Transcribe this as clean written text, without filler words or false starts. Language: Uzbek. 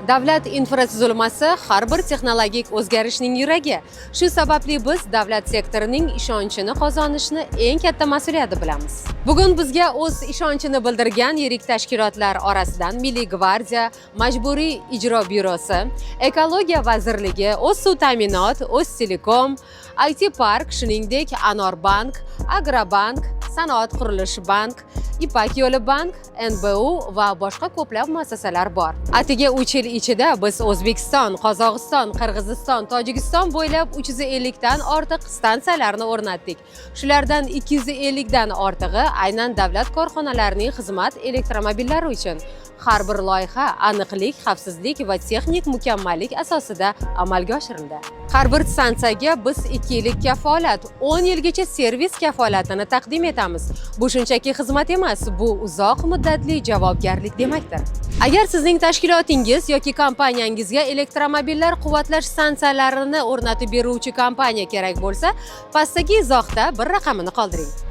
Davlat infratuzilmasi har bir texnologik o'zgarishning yuragi. Shu sababli biz davlat sektorining ishonchini qozonishni eng katta mas'uliyat deb bilamiz. Bugun bizga o'z ishonchini bildirgan yirik tashkilotlar orasidan Milliy gvardiya, Majburiy ijro byurosi, Ekologiya vazirligi, O'zsuv ta'minot, O'ztelekom, IT Park, shuningdek Anorbank, Agrobank, Sanoat qurilish bank, Ipak yo'li bank, NBU va boshqa ko'plab muassasalar bor. Atigi 3 yil ichida biz O'zbekiston, Qozog'iston, Qirg'iziston, Tojikiston bo'ylab 350 dan ortiq stansiyalarni o'rnatdik. Shulardan 250 dan ortig'i aynan davlat korxonalarining xizmat elektromobillari uchun. Har bir loyiha aniqlik, xavfsizlik va texnik mukammallik asosida amalga oshirildi. Har bir stansiyaga biz 2 yillik kafolat, 10 yilgacha servis kafolatini taqdim etamiz. Bu shunchaki xizmat emas, bu uzoq muddatli javobgarlik demakdir. Agar sizning tashkilotingiz yoki kompaniyangizga elektromobillar quvvatlash stansiyalarini o'rnatib beruvchi kompaniya kerak bo'lsa, pastdagi izohda bir raqamini qoldiring.